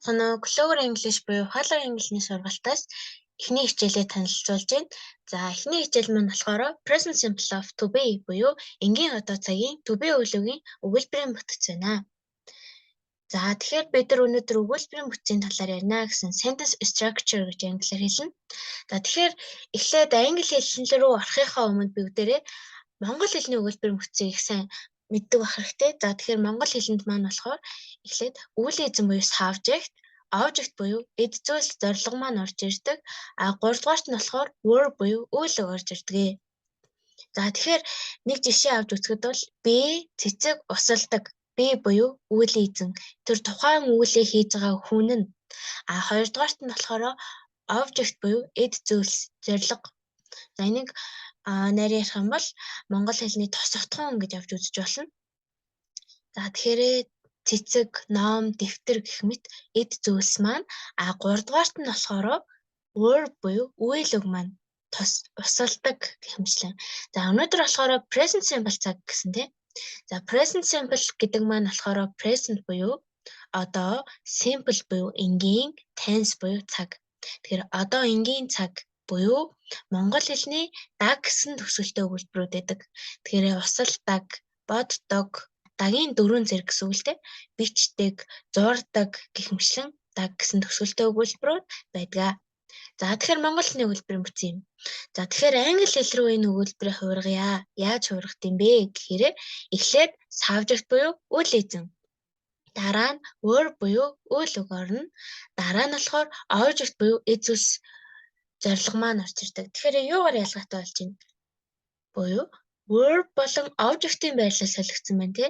Global English буюу хоолой английн сургалтаас эхний хичээлээ танилцуулж байна. За эхний хичээл маань болохоор present simple of to be буюу энгийн одоо цагийн to be өгүүлбэрийн өгүүлбэрийн бүтэц байна. За тэгэхээр бид нар өнөөдөр өгүүлбэрийн бүтцийн талаар ярина гэсэн sentence structure гэж англиар хэлнэ. За тэгэхээр эхлээд англи хэллэл рүү орохынхаа өмнө бүгдээрээ монгол хэлний өгүүлбэрийн бүтцийг их сайн мэддэг байх хэрэгтэй. За тэгэхээр монгол хэлэнд маань болохоор эхлээд үйл эзэн буюу subject, object буюу эд зүйлс зорилго маань орж ирдэг. А 3 дугаарт нь болохоор verb буюу үйл үг орж ирдэг. За тэгэхээр нэг жишээ авч үзэхэд бол би цэцэг усалдаг. Би буюу үйл эзэн. Тэр тухайн үйлээ хийж байгаа хүн нь. А 2 дугаарт нь болохоор object буюу эд зүйлс зорилго. За энийг нарийн ярих юм бол монгол хэлний тос утхан гэж авч үзэж болно. За тэгэхээр цэцэг, ном, дэвтэр гэх мэт эд зүйлс маань 3 дугаарт нь болохоор verb буюу үйл үг маань тос усалдаг гэх мэтлэн. За өнөөдөр болохоор present simple цаг гэсэн тийм. За present simple гэдэг маань болохоор present буюу одоо, simple буюу энгийн, tense буюу цаг. Тэгэхээр одоо энгийн цаг буюу монгол хэлний даг гэсэн төгсгөлтэй өгүүлбэрүүд байдаг. Тэгэхээр усалдаг, боддог, дагийн дөрвөн зэрэг гэсэн үг л дээ. Бичдэг, зурдаг гэх мэтлэн даг гэсэн төгсгөлтэй өгүүлбэрүүд байдаг. За тэгэхээр монгол хэлний өгүүлбэрийн бүтц юм. За тэгэхээр англи хэл рүү энэ өгүүлбэрийг хувиргая. Яаж хувиргах юм бэ гэхээр эхлээд subject буюу үйл эзэн. Дараа нь verb буюу үйл үг орно. Дараа нь болохоор object буюу эд зүйлс зорилго маань орж ирдэг. Тэгэхээр юугаар ялгаатай болж байна? Буюу verb болон object-ийн байрлал солигдсон байна тий.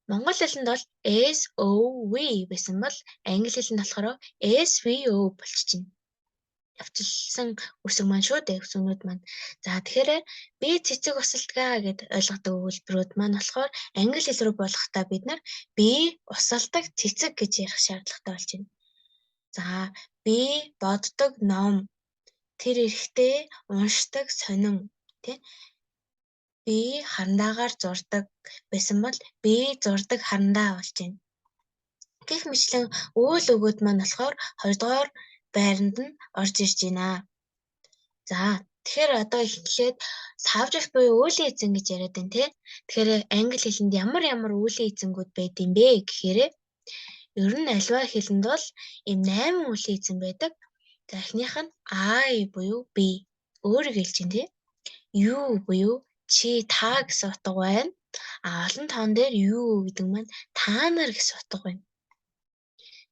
Монгол хэлэнд бол SOV байсан бол англи хэлэнд болохоор SVO болчихно. Явцлсан үсэг маань шүү дээ, үсгнүүд маань. За тэгэхээр би цэцэг усалдгаа гэд ойлгодог өгүүлбэрүүд маань болохоор англи хэл рүү болгохдоо бид нар би усалдаг цэцэг гэж ярих шаардлагатай болж байна. За би боддог ном, тэр эрэхтэй уншдаг сонин тий. Би хандаагаар зурдаг байсан бол би зурдаг хандаа болж байна. Гэх мэтлэн үйл өгөөд маань болохоор 2 дугаар байранд нь орж ирж байна. За тэгэхээр одоо эхлээд subject буюу үйл эзэн гэж яриад байна тий. Тэгэхээр англи хэлэнд ямар үйл эзэнгүүд байд юм бэ гэхээр ер нь альва хэлэнд бол ийм 8 үйл эзэн байдаг. За эхнийх нь I буюу би өөрийг хэлж байна тий. You буюу чи та гэсэн утга байна. Олон тоон дээр you гэдэг маань та нар гэсэн утга байна.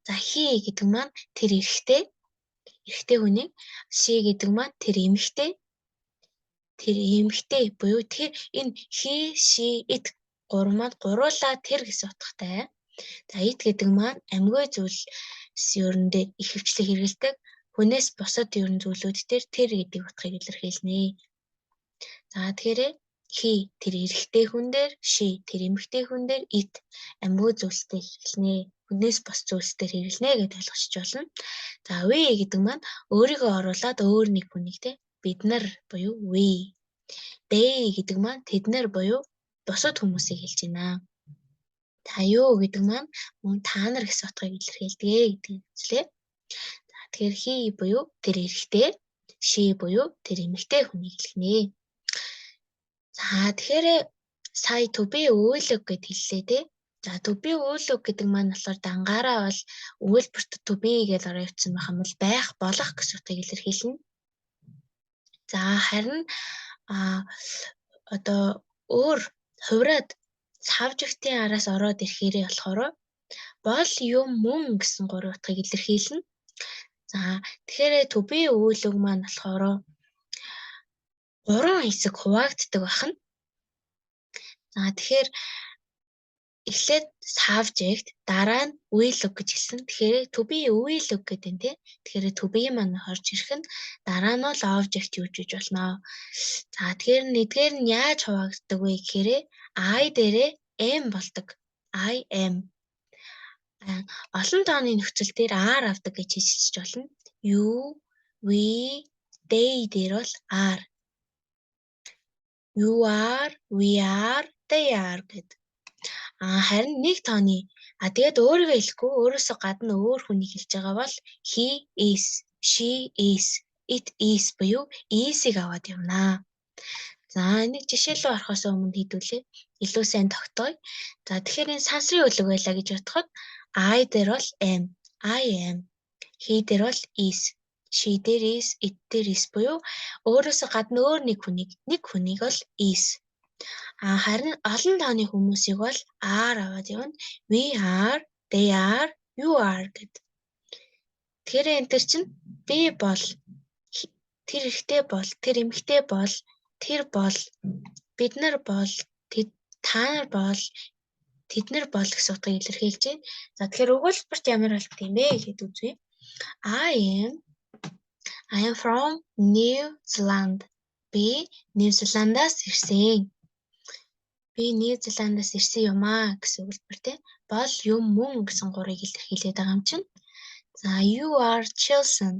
За he гэдэг маань тэр эрэхтэй хүний, she гэдэг маань тэр эмэгтэй. Тэр эмэгтэй буюу тэр энэ he, she, it гурав маань гуруулаа тэр гэсэн утгатай. За it гэдэг маань амьгүй зүйлс ерөндөө их хвчлэг хэрэгэлдэг. Хүнээс бусад ерөн зүйлүүд дээр тэр гэдэг утгыг илэрхийлнэ. За тэгэхээр he тэр эрэхтэй хүн дээр, she тэр эмэгтэй хүн дээр, it амьгүй зүйлстэй хэрэглэнэ. Хүнээс бос зүйлсээр хэрэглэнэ гэж ойлгосч болно. За we гэдэг маань өөрийгөө оруулаад өөр нэг хүнийг те бид нар буюу we. They гэдэг маань тэд нар буюу бусад хүмүүсийг хэлж байна. За юу гэдэг маань мөн та нар гэсэн утгыг илэрхийлдэг гэдгийг үзлээ. За тэгэхээр he буюу тэр эрэхтэй, she буюу тэр эмэгтэй хүнийг хэлнэ. За тэгэхээр сая to be үйл үг гэд хэллээ те. За to be үйл үг гэдэг маань болохоор дангаараа бол өгүүлбэрт to be гэж ороо явуулсан байх юм бол байх, болох гэсэн утгыг илэрхийлнэ. За харин одоо өөр хувираад subject-ийн араас ороод ирэхээрээ болохоор бол юм мөн гэсэн 3 утгыг илэрхийлнэ. За тэгэхээр to be үйл үг маань болохоор 3 хэсэг хуваагддаг байна. За тэгэхээр эхлээд subject, дараа нь үйл үг гэж хэлсэн. Тэгэхээр to be үйл үг гэдэг нь тий. Тэгэхээр to be маань орж ирэх нь дараа нь бол object юу гэж болно. За тэгэхээр нэгдүгээр нь яаж хуваагддаг вэ гэхээр I дээрээ am болдог. I am. Олон тооны нөхцөл дээр are авдаг гэж хэлж болно. You, we, they дээр бол are. You are, we are, they are гэдэг. Харин нэг тооны Тэгээд өөрийгөө хэлэхгүй өөрөөсөө гадна өөр хүнийг хэлж байгаа бол he is, she is, it is буюу is-ийг аваад явнаа. За энийг жишээлөө орохоос өмнө хийдүүлээ. Илүү сайн тогтооё. За тэгэхээр энэ сансрын үлэг байлаа гэж бодоход I дээр бол am, I am. He дээр бол is, she дээр is, it дээр is буюу өөрөөсөө гадна өөр нэг хүнийг бол is. Харин олон тооны хүмүүсийг бол are аваад явна. We are, they are, you are гэд. Тэгэхээр энэ төр чинь би бол, тэр эрэгтэй бол, тэр эмэгтэй бол, тэр бол, бид нар бол, та нар бол, тэд нар бол гэсэн утгыг илэрхийлж байна. За тэгэхээр өгүүлбэрт ямар болт юм бэ гэхэд үзье. I am from New Zealand. Би New Zealand-аас ирсэн. Би New Zealand-аас ирсэн юм аа гэсэн өгүүлбэртэй бол юм мөн гэсэн гурыг илэрхийлээд байгаа юм чинь. За you are children.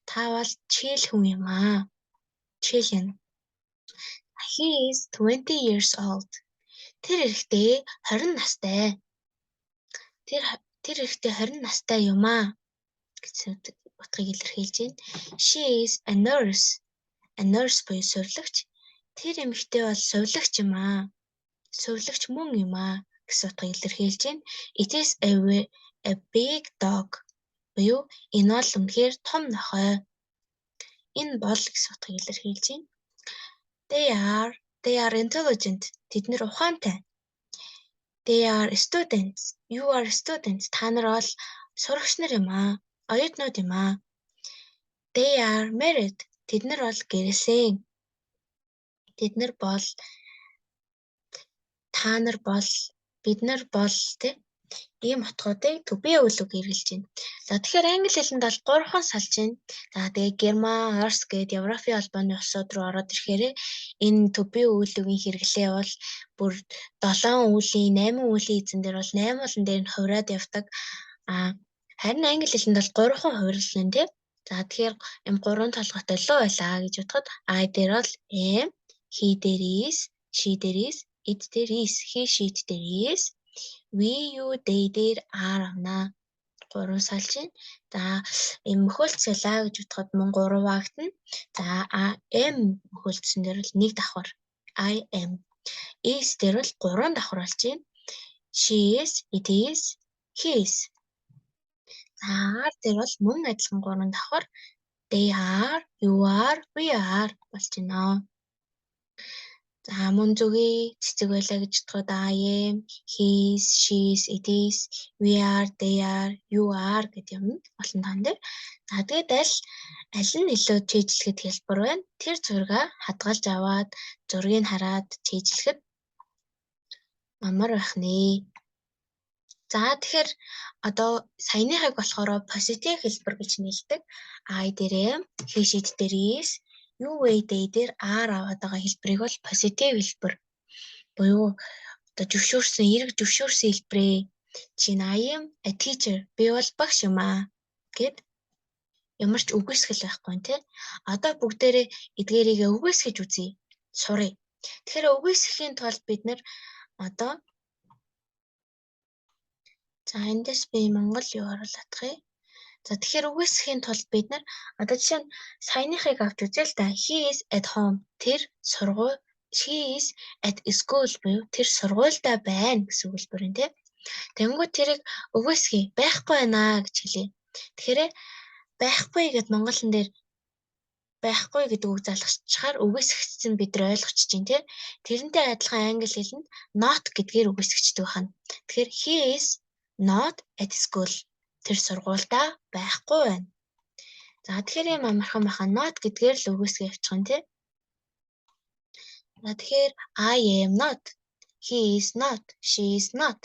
Та бол чийл хүн юм аа. Children. He is 20 years old. Тэр эрэгтэй 20 настай. Тэр эрэгтэй 20 настай юм аа гэсэн утгыг илэрхийлж байна. She is a nurse. A nurse буюу сувилагч. Тэр эмэгтэй бол сувилагч юм аа. Сувилагч мөн юм аа гэсэн утгыг илэрхийлж байна. It is a big dog. Буюу энэ бол үнэхээр том нохой. Энэ бол гэсэн утгыг илэрхийлж байна. They are intelligent. Тэд нэр ухаантай. They are students. You are students. Та нар бол сурагч нар юм аа. Оюутнууд юм аа. They are married. Тэд нар бол гэрэлсэн. Тэд нар бол, та нар бол, бид нар бол тийм ийм утгуудыг to be үлэг хэрэгжилж байна. За тэгэхээр англи хэлэнд бол 3 салж байна. За тэгээ герман, орс гээд Европын албаны улсууд руу ороод ирэхээр энэ to be үлгийн хэрэглээ бол бүр 7 үлийн, 8 үлийн эзэн дээр бол 8 болон дээр нь хувраад явдаг. Харин англи хэлэнд бол 3 хувирлан тийм. За тэгэхээр юм 3 толгойтой лөө байлаа гэж бодоход I дээр бол am, he дээр is, she дээр is, it дээр is, he, she, it дээр is, we, you, they дээр are авнаа. 3 салж байна. За юм мөхөлцөлаа гэж бодоход мөн 3 ваагтана. За am мөхөлдсөн дээр бол 1 давхар. I am. Is дээр бол 3 давхар болж байна. She is, it is, he is. Are дээр бол мөн адилхан 3 давхар. They are, you are, we are болж байна. За мөн зүгийн цэцэг байлаа гэж бодоход I am, he is, she is, it is, we are, they are, you are гэдэг юм олон таан дээр. За тэгээд аль нь илүү чийжлэхэд хэлбэр байна. Тэр зургаа хадгалж аваад зургийг хараад чийжлэхэд амар байх нэ. За тэгэхээр одоо саяныхыг болохоор positive хэлбэр гэж нэлдэг. I дээр am, he, she, it дээр is, you, they дээр are аваад байгаа хэлбэрийг бол positive хэлбэр буюу одоо зөвшөөрсөн, эрг зөвшөөрсөн хэлбэрээ. Чинь I am a teacher. Би бол багш юм аа гэд ямар ч үгүйсгэл байхгүй тий. Одоо бүгдээрээ эдгээрийг үгүйсгэж үзье. Сурыг. Тэгэхээр үгүйсгэхийн тулд бид нэр одоо за эндээс би Монгол юу оруулах юм. За тэгэхээр үгүйсгэхийн тулд бид нар одоо жишээ нь саяныхыг авч үзье л да. He is at home. Тэр сургууль. She is at school буюу тэр сургуультай байна гэсэн үгэлбэр юм тий. Тэнгүү тэрийг үгүйсгэе. Байхгүй байна гэж хэлье. Тэгэхээр байхгүй гэд монголын дээр байхгүй гэдэг үг залгачаар үгүйсгэгдсэн бид нар ойлгочих чинь тий. Тэрнтэй адилхан англи хэлэнд not гэдгээр үгүйсгэгддэг байна. Тэгэхээр he is not at school. Тэр сургуультай байхгүй байна. За тэгэхээр юм амархан баха not гэдгээр л үгүйсгээ явуучих нь тий. За тэгэхээр I am not, he is not, she is not.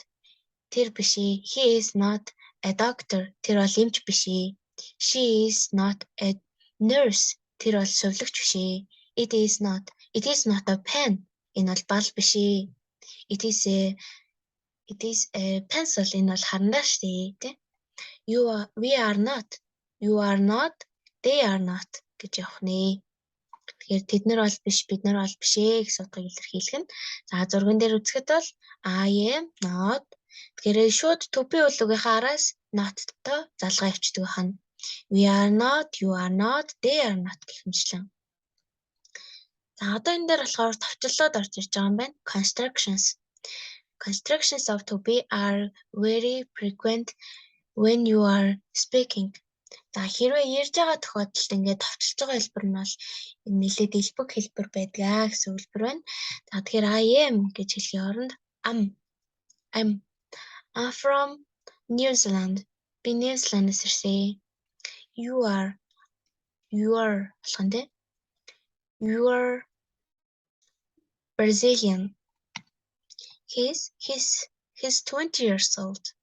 Тэр биш ээ. He is not a doctor. Тэр бол эмч биш ээ. She is not a nurse. Тэр бол сувилагч биш ээ. It is not a pen. Энэ бол бал биш ээ. It is a pencil. Энэ бол харандаш тий. We are not. You are not. They are not гэж явах нэ. Тэгэхээр тэд нар бол биш, бид нар бол биш ээ гэсэн утгыг илэрхийлэх нь. За зурган дээр үзэхэд бол I am not, Тэгэхээр шууд to be үлгийнхаа араас not-той залгаа явчихдаг хань. We are not, you are not, they are not гэх мэтлэн. За одоо энэ дээр болохоор товчлоод орж ирж байгаа юм байна. Constructions. Constructions of to be are very frequent when you are speaking. За хэрвээ ярьж байгаа тохиолдолд ингээд товчилж байгаа хэлбэр нь бол нэлээд элбэг хэлбэр байдгаа гэсэн хэлбэр байна. За тэгэхээр I am гэж хэлхийн оронд I'm from New Zealand. Би New Zealand-аас ирсэн. You are болох нь тэ. You are Brazilian. He's 20 years old.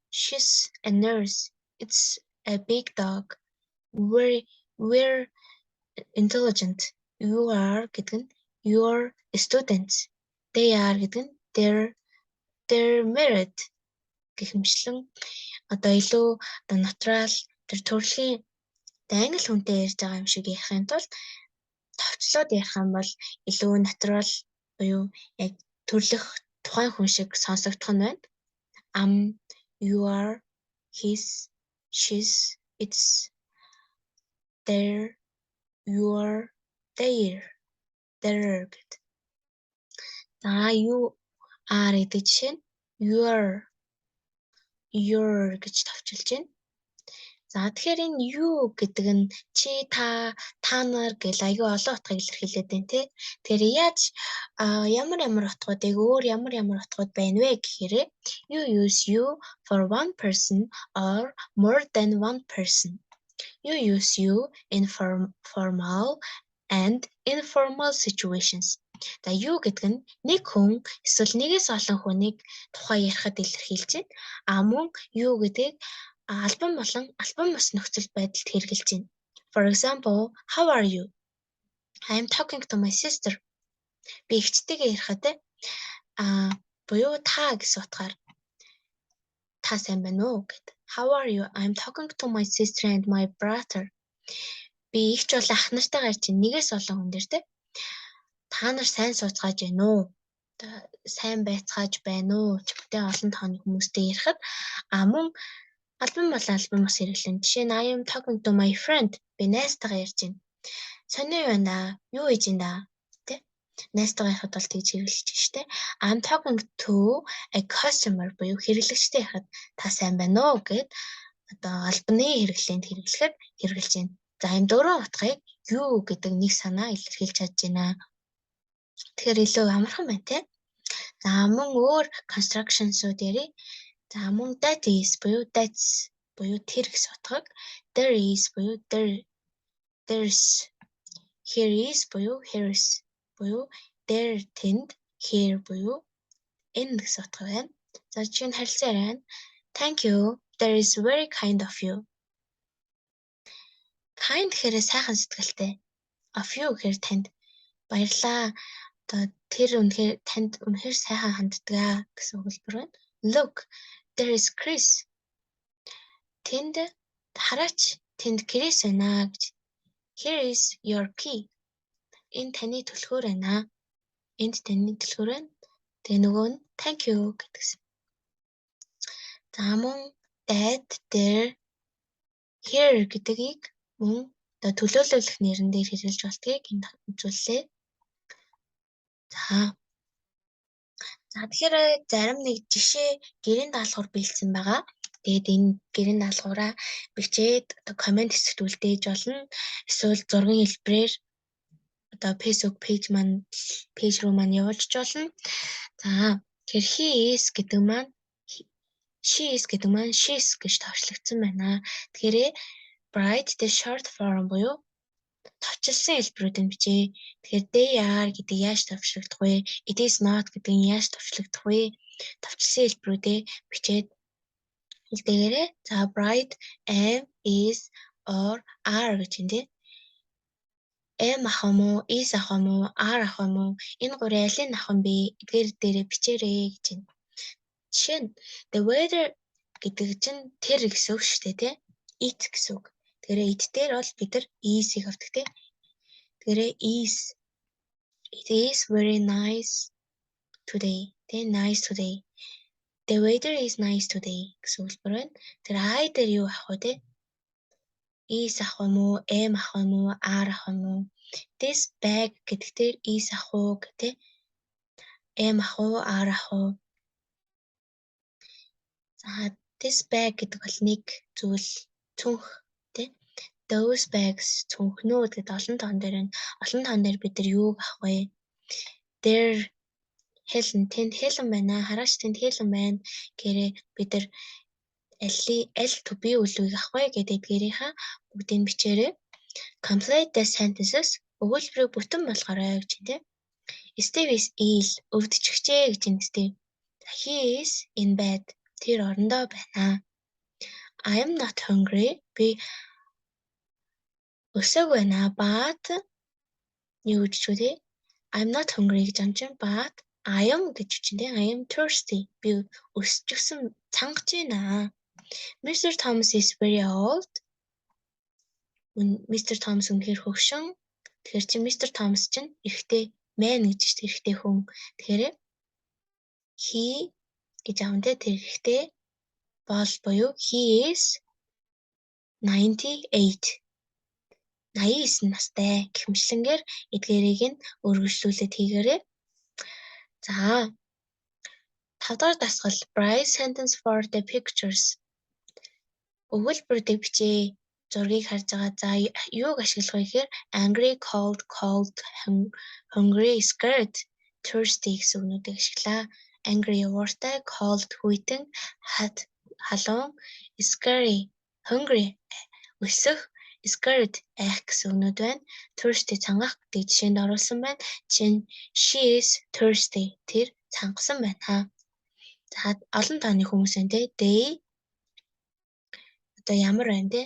She's a nurse. It's a big dog. We're intelligent. You are гэдэг нь you're students. They are гэдэг нь they're married гэх мэтлэн одоо илүү одоо натурал тэр төрлийн англи хүнтэй ярьж байгаа юм шиг ярихын тулд товчлоод ярих юм бол илүү натурал буюу яг төрлөх тухайн хүн шиг сонсогдох нь байна. You are, his, she's, it's, their, your, their гэд. За you are гэдэг жишээ нь your гэж товчилж байна. За тэгэхээр энэ you гэдэг нь чи та нар гэл аюу олон утгыг илэрхийлээд байна тий. Тэгэхээр яаж ямар утгуудыг өөр ямар утгууд байна вэ гэхээр you use you for one person or more than one person. You use you in formal and informal situations. За you гэдэг нь нэг хүн эсвэл нэгээс олон хүнийг тухай ярихад илэрхийлж байна. Мөн you гэдэг албан болон албан бус нөхцөл байдалд хэрэгжилж байна. For example, how are you? I am talking to my sister. Би эгчтэйгээ ярихад буюу та гэсэн утгаар та сайн байна уу гэд. How are you? I am talking to my sister and my brother. Би эгч болон ах нартайгаа ярьж байна. Нэгээс олон хүн дээр те. Та нар сайн сууцгааж байна уу? Сайн байцгааж байна уу? Чигтээ олон тооны хүмүүстэй ярихад мөн албан болон албан бус хэрэглэн. Жишээ нь I am talking to my friend. Би найзтайгаа ярьж байна. Сони байна. Юу хийж байна? Тэ? Найзтайгаа ярихад бол тэгж хэрэглэж штэ. I'm talking to a customer буюу хэрэглэгчтэй ярихад та сайн байна уу гэд одоо албаны хэрэглээнд хэрэглэхэд хэрэгжилж байна. За энэ дөрвөн утгыг юу гэдэг нэг санаа илэрхийлж чадж байна. Тэгэхээр илүү амархан байна те. За мөн өөр constructions-ууд ярив. За мөн that is буюу that's буюу тэр гэсэн утгаг, there is буюу there's, here is буюу here's буюу there тэнд, here буюу энэ гэсэн утга байна. За жишээ нь харилцаа байна. Thank you. There is very kind of you. Kind гэхээр сайхан сэтгэлтэй. Of you гэхээр танд баярлаа. Одоо тэр үнэхээр танд үнэхээр сайхан ханддаг гэсэн өгүүлбэр байна. Look, there is Chris. Тэнд хараач, тэнд Chris байна гэж. Here is your key. Энэ таны түлхүүр байна. Энд таны түлхүүр байна. Тэгээ нөгөө нь thank you гэдгсэн. За мөн that, there, here гэдгийг мөн одоо төлөөлөх нэрэн дээр хэрэгжилж болтгийг энд үзүүллээ. За тэгэхээр зарим нэг жишээ гэрийн даалгавар бэлдсэн байгаа. Тэгээд энэ гэрийн даалгавраа бичээд одоо комент хэсэгт үлдээж болно. Эсвэл зургийн хэлбэрээр одоо Facebook пэйж руу маань явуулж болно. За тэгэхээр he is гэдэг маань she is гэдэг маань she's гэж товчлогдсон байна. Тэгэхээр bright the short form буюу товчилсан хэлбэрүүд нь бичээ. Тэгэхээр they are гэдэг яаж товчлогдох вэ? It is not гэдэг нь яаж товчлогдох вэ? Товчилсан хэлбэрүүдээ бичээд хэлдээгээрээ. За bright, am, is, or are гэж юм тий. Am ах юм уу? Is ах юм уу? Are ах юм уу? Энэ гурийн алийг ах юм бэ? Эдгээр дээрээ бичээрэй гэж байна. Жишээ нь the weather гэдэг чинь тэр гэсэн үг шүү дээ тий. It гэсэн үг. Тэгэхээр it дээр бол бид нар is-ийг авдаг тий. Тэгэхээр it is very nice today. Тэ nice today. The weather is nice today гэсэн хэлбэр байна. Тэр I дээр юу авах вэ те? Is авах юм уу? Am авах юм уу? Are авах юм уу? This bag гэдэг дээр is авах уу гэдэг. Am авах уу? Are авах уу? За this bag гэдэг бол нэг зүйл цүнх те. Those bags цүнхнүүд гэдэг олон тоон дээр байна. Олон тоон дээр бид нар юуг авах вэ? There Helen тэнд Helen байна. Хараач тэнд Helen байна. Гэрээ бид нар аль to be үлгийг авах вэ гэдэг эдгээрийнхаа бүгдийг бичээрэй. Complete the sentences өгүүлбэрийг бүтэн болгоорой гэж тийм. Steve is ill өвдчихжээ гэж энэ Steve. He is in bed. Тэр орондоо байна. I am not hungry. Би өсөг байна. But юу гэж үү? I'm not hungry гэж амжин but I am гэж чинь тийм. I am thirsty. Би өсчихсөн цангаж байна. Mr. Thomas is very old. Mr. Thomas үнэхээр хөгшин. Тэгэхээр чи Mr. Thomas чинь эрэгтэй man гэж чинь эрэгтэй хүн. Тэгэхээр he гэж аавнтэй тэр эрэгтэй бол буюу he is 98. 89 настай гэмшлэнгээр эдгээрийг нь өргөжлүүлээд хийгээрэй. За 5 дахь дасгал Bright sentence for the pictures. Өгүүлбэрүүдийг бичээ. Зургийг харж байгаа. За юуг ашиглах вэ гэхээр angry, cold, hungry, scared, thirsty гэсэн үгнүүдийг ашиглаа. Angry ууртай, cold хүйтэн, hot халуун, scary hungry өсөх, scared айх гэсэн үгнүүд байна. Thirsty цангах гэдэг жишээнд оруулсан байна. She is thirsty тэр цангасан байна. За олон тооны хүмүүс байна те. They одоо ямар байна те?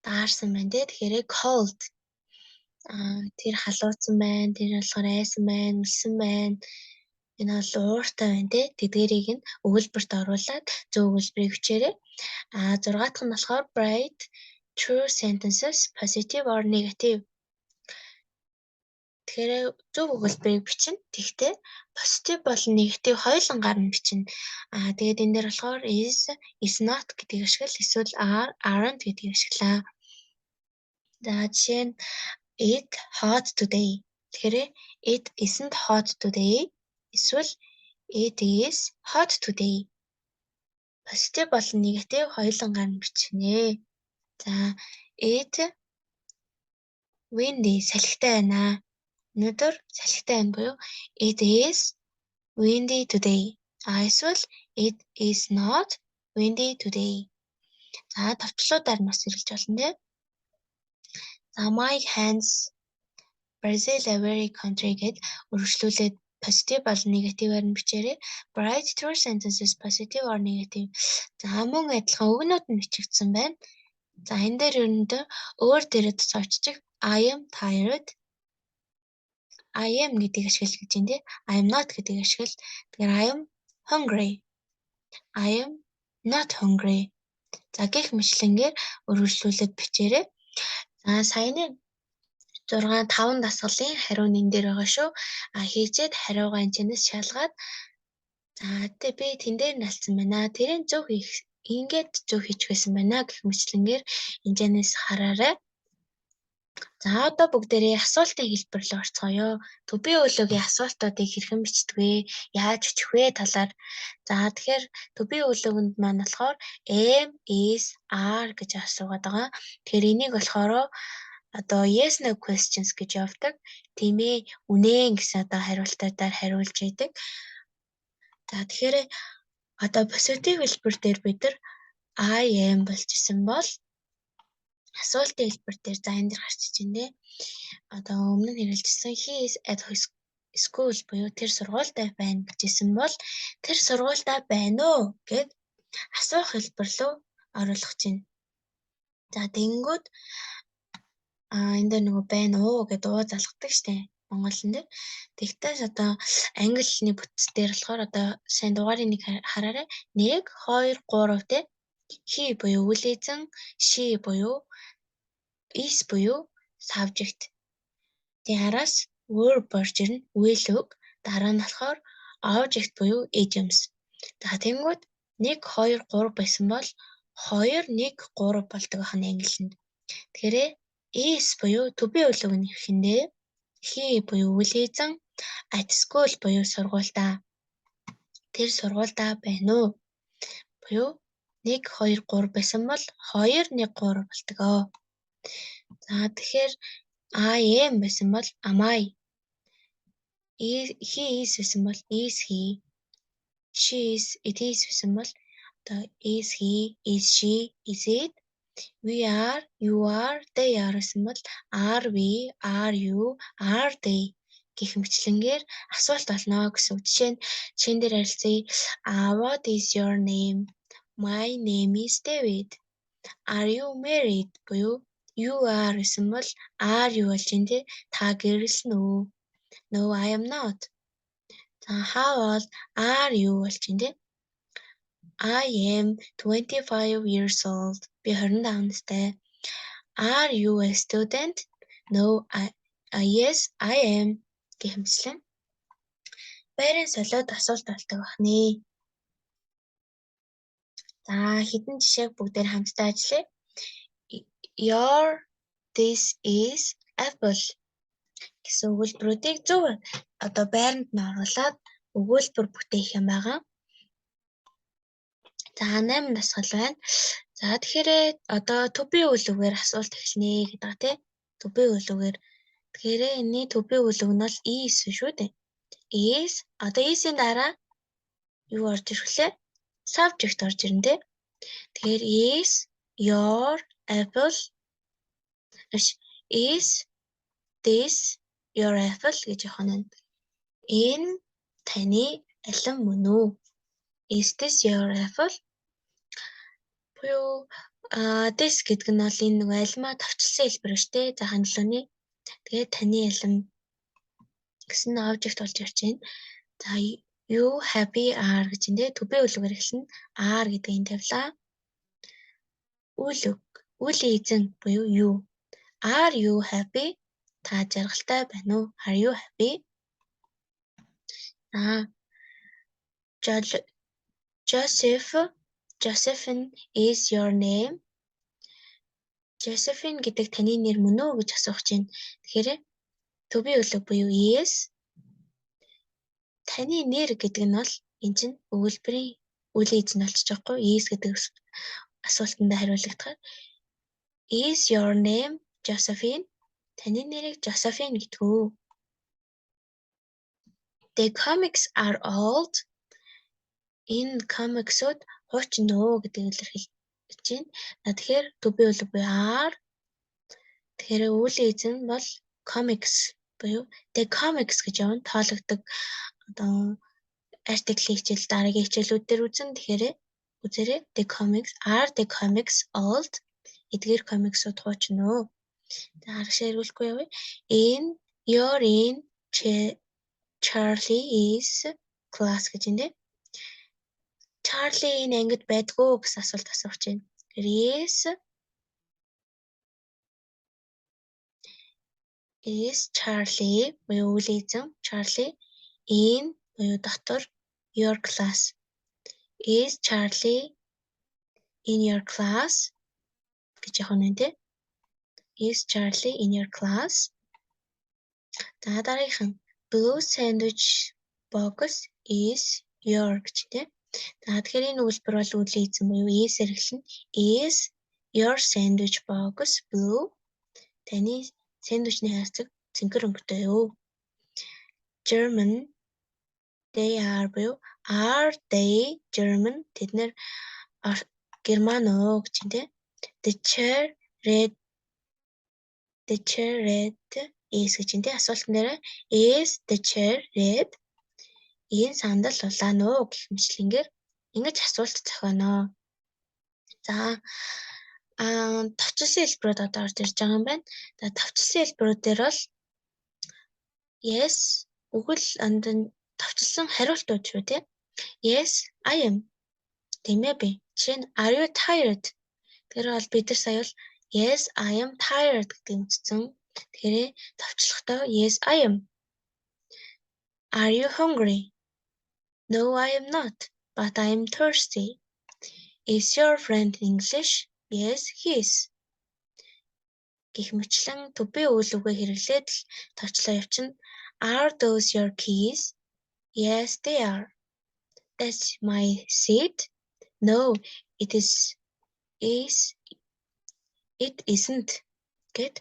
Даарсан байна те. Тэгэхээр cold тэр халууцсан байна. Тэр болохоор айсан байна, үлсэн байна. Энэ бол ууртай байна те. Тэдгэрийг нь өгүүлбэрт оруулаад зөв өгүүлбэрийг бичээрэй. 6 дахь нь болохоор bright true sentences positive or negative. Тэгэхээр зөв өгүүлбэрийг бичнэ. Тэгтээ positive болон negative хоёулангаар нь бичнэ. Тэгээд энэ дээр болохоор is not гэдгийг ашигла эсвэл are aren't гэдгийг ашиглаа. За жишээ нь it hot today. Тэгэхээр it isn't hot today. Эсвэл it is hot today. Positive болон negative хоёулангаар нь бичнэ. За it windy салхитай байна. Өнөөдөр салхитай байна буюу it is windy today. Эсвэл it is not windy today. За товчлуудаар нь бас хэрэгж болно тийм. За my hands Brazil a very country гэд өргөжлүүлээд positive болон негативээр нь бичээрэй. Bright true sentences positive or negative. За мөн адилхан өгнүүд нь бичигдсэн байна. За энэ дээр ерөнхийдөө өөр дээрээ цооччих I am tired. I am гэдгийг ашиглаж гэж юм тий. I am not гэдгийг ашигла. Тэгэхээр I am hungry. I am not hungry. За гэх мэтлэнгээр өргөжлүүлээд бичээрэй. За саяны 5 дасгалын хариу энэ дээр байгаа шүү. Хийжээд хариугаа энэчнээс шалгаад за тэгээ би тэн дээр налцсан байна. Тэрийн зөв хийх ингээд зөв хийчих байсан байна гэх мэтлэнгээр энэчнээс хараарай. За одоо бүгдээрээ асуултын хэлбэр рүү орцгоё. To be үлгийн асуултуудыг хэрхэн бичдэг вэ? Яаж бичих вэ талаар. За тэгэхээр to be үлгэнд маань болохоор am, is, are гэж асуугаад байгаа. Тэгэхээр энийг болохоор одоо yes no questions гэж явдаг. Тийм ээ, үнэн гэсэн одоо хариултаар хариулж идэг. За тэгэхээр одоо positive хэлбэр дээр бид нар I am болж исэн бол асуултын хэлбэр дээр за энэ дэр гарчиж байна те. Одоо өмнө нь хэрэгжилсэн he is at school буюу тэр сургуультай байна гэжсэн бол тэр сургуультай байна уу гэд асуух хэлбэр рүү оруулах чинь. За тэгэнгүүт энэ дээр нөгөө байна уу гэдэг уу залгадаг штэ Монголын дээр. Тэгтээс одоо англи хэлний бүтц дээр болохоор одоо сайн дугаарыг нэг хараарай. 1 2 3 те. He буюу үйл эзэн, she буюу is буюу subject. Тэгээ араас verb орж ирнэ. Will үг. Дараа нь болохоор object буюу idioms. За тэнгүүд 1 2 3 байсан бол 2 1 3 болдог байна англинд. Тэгэхээр is буюу to be үлэг нь ихэндээ he буюу үйл эзэн at school буюу сургуультай. Тэр сургуультай байна уу? Буюу 1 2 3 байсан бол 2 1 3 болтгоо. За тэгэхээр I am байсан бол am I. He is байсан бол is he. She is it is байсан бол одоо is he, is she, is it. We are, you are, they are гэсэн бол are we, are you, are they гэх мэтлэнгээр асуулт болно гэсэн үг. Жишээн дээр харилцъя. What is your name? My name is David. Are you married? буюу you are гэсэн бол are you болж энэ тэ та гэрэлсэн үү? No, I am not. За how old are you болж энэ тэ I am 25 years old. Би 25 настай. Are you a student? No, yes, I am гэх мэтлэн байрын солиод асуулт болдог байна. За хэдэн жишээг бүгдээр хамтдаа ажиллая. Your this is apple гэсэн өгүүлбэрүүдийг зөв одоо байранд нь оруулаад өгүүлбэр бүтээх юм байгаа. За 8 дасгал байна. За тэгэхээр одоо to be үлгээр асуулт эхэлнэ гэдэг тий. To be үлгээр. Тэгэхээр энэний to be үлэг нь бол is шүү дээ. Is одоо is-ийн дараа юу орж ирэх вүлээ? Subject орж ирнэ тий. Тэгэхээр is your apple is this your apple гэж явах нь. Энэ таны алин мөн үү? Is this your apple? Буюу this гэдэг нь бол энэ нэг альмаа товчлсон хэлбэр шүү дээ. За хандлууны. Тэгээд таны алин гэсэн object болж ирж байна. За you happy are гэж энэ to be үлгээр эхэлнэ. Are гэдэг энэ тавилаа. Үлэг, үлийн эзэн буюу you. Are you happy? Та жаргалтай байна уу? Are you happy? Josephine is your name. Josephine гэдэг таны нэр мөн үү гэж асуух чинь. Тэгэхээр to be үлэг буюу is. Таны нэр гэдэг нь бол энэ чинь өгүүлбэрийн үлийн эзэн болчих жоохгүй. Is гэдэг асуултанд хариулагдахаар. Is your name Josephine? Таны нэрийг Josephine гэдэг үү? The comics are old. Энэ comics-ууд хуучин нөө гэдэг илэрхийлж байна. Тэгэхээр to be үлэг буюу are. Тэгэхээр үлийн эзэн бол comics буюу the comics гэж явна. Тоологдог одоо article хичээл дараагийн хичээлүүд дээр үзэн. Тэгэхээр үзээрэй. The comics are the comics old. Эдгээр comics-ууд хуучин нөө. За харагшаа эргүүлэхгүй явъя. Your in Charlie is class гэж энэ. Charlie энэ ангид байдгүй гэсэн асуулт асууж байна. Is Charlie буюу үлийн эзэн Charlie in буюу дотор your class. Is Charlie in your class гэж яах вэ те? Is Charlie in your class? За дараагийнх нь blue sandwich box is your гэж те. За тэгэхээр энэ үйлбэр бол үлийн эзэн буюу is-ээр эхэлнэ. Is your sandwich box blue? Таны сэндвичний хайрцаг цэнхэр өнгөтэй юу? German they are буюу are they German? Тэд нэр Герман уу гэж юм те. The chair red is гэж энэ асуултан дээр is the chair red? Энэ сандал улаан уу гэх мэтлэнгээр ингэж асуулт зохионо. За товчлсон хэлбэрүүд одоо орж ирж байгаа юм байна. За товчлсон хэлбэрүүд дээр бол yes өгөл андан товчлсон хариултууд шүү тий. Yes, I am. Тэмээ би. Жишээ нь are you tired? Тэр бол бид нар сая бол yes, I am tired гэдэг үздсэн. Тэгэхээр товчлохдоо yes, I am. Are you hungry? No, I am not, but I am thirsty. Is your friend English? Yes, he is. Гэх мэтлэн to be үйл үгээ хэрэглээд л тоочлоо явчихна. Are those your keys? Yes, they are. That's my seat? No, it isn't. Гэд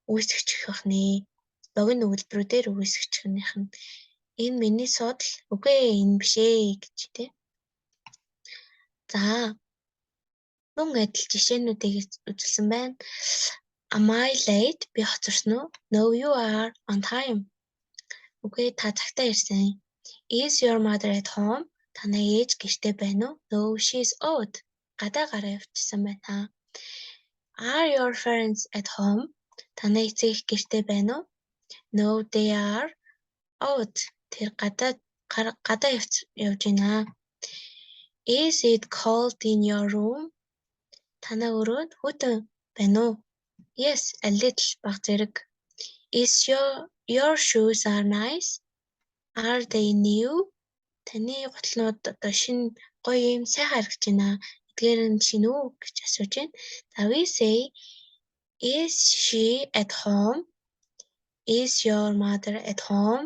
үүсгэж бахны. Богино өгүүлбэрүүдээр үүсгэжхнийх нь энэ миний суудал үгүй энэ биш ээ гэж тий. За мөн адил жишээнүүдийг үзүүлсэн байна. Am I late? Би хоцорсон уу? No, you are on time. Үгүй та цагтаа ирсэн. Is your mother at home? Танай ээж гэртээ байна уу? No, she's out. Гадаа гараа явчихсан байна. Are your parents at home? Танай эцэг эх гэртээ байна уу? No, they are out. Тэр гадаа явж байна. Is it cold in your room? Танай өрөөнд хүйтэн байна уу? Yes, a little баг зэрэг. Is your shoes are nice? Are they new? Таны гутлнууд одоо шинэ гоё юм сайхан харагдаж байна. Эдгээр нь шинэ үү гэж асууж байна. За we say is she at home? Is your mother at home?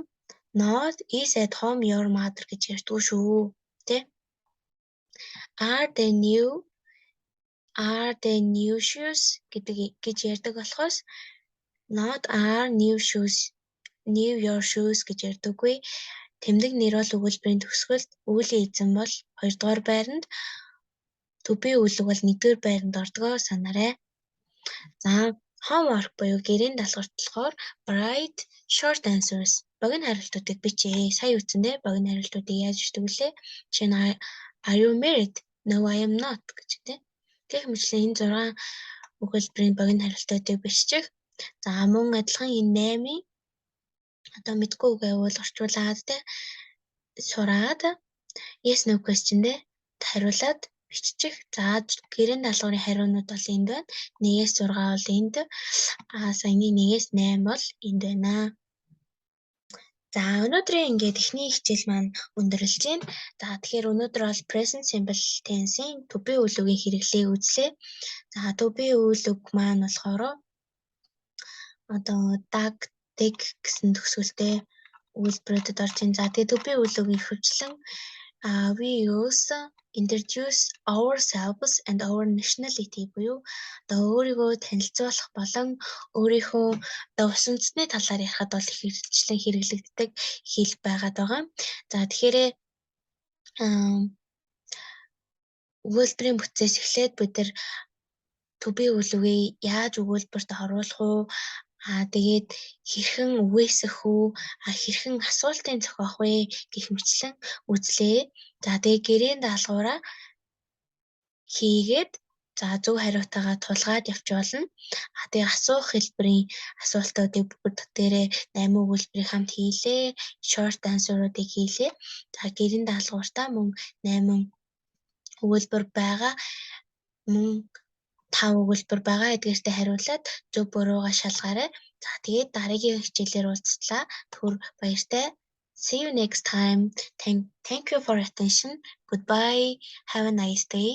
Not is at home your mother гэж ярьдгүй шүү. Тэ? Are they new? Are they new shoes гэж ярьдаг болохоос not are new your shoes гэж ярьдаггүй. Тэмдэг нэр бол өгүүлбэрийн төгсгөлд өгүүллийн эзэн бол 2 дугаар байранд to be үлэг бол 1 дугаар байранд ордгоо санаарай. За homework буюу гэрийн даалгаварт болохоор write short answers богино хариултуудыг бичээ. Сая үтсэндээ богино хариултуудыг яаж бичдэг вүлээ? Жишээ нь are you married? No, I am not гэж тий. Гэх мэтлэн энэ 6 өгүүлбэрийн богино хариултуудыг бичих. За мөн адилхан энэ 8-ийн одоо мэдгүй үгээ уул орчуулад тий сураад yes no question дээр хариулаад биччих. За гэрийн даалгаврын хариунууд бол энд байна. 1-6 бол энд. Саяны 1-8 бол энд байна. За өнөөдрийн ингээд эхний хичээл маань өндөрлөж байна. За тэгэхээр өнөөдөр бол present simple tense-ийн to be үеийн хэрэглээг үзлээ. За to be үеиг маань болохоор одоо dag dig гэсэн төгсгөлтэй үйлдвэрүүдэд орж ийн. За тэгээд to be үеийн хөвчлэн we use introduce ourselves and our nationality буюу одоо өөрийгөө танилцуулах болон өөрийнхөө одоо ус үндэстний талаар ярихад бол их хэрэгчлэн хэрэглэгддэг хэл байгаад байгаа. За тэгэхээр өгүүлбэрийн бүтцээс эхлээд бид нар to be үеийг яаж өгүүлбэрт оруулах уу? Тэгээд хэрхэн үгээсэх үү? Хэрхэн асуултын зохиох вэ гэх мэтлэн үзлээ. За тэгээд гэрийн даалгавраа хийгээд за зөв хариутаагаа тулгаад явж болно. Тэгээд асуух хэлбэрийн асуултуудыг бүгд дээрээ 8 өгүүлбэрийг хамт хийлээ. Short answer-уудыг хийлээ. За гэрийн даалгавартаа мөн 8 өгүүлбэр байгаа. Мөн 5 өгүүлбэр байгаа. Эдгээртээ хариулаад зөв буруугаа шалгаарай. За тэгээд дараагийн хичээлээр уулзлаа. Түр баяртай. See you next time. Thank you for attention. Goodbye. Have a nice day.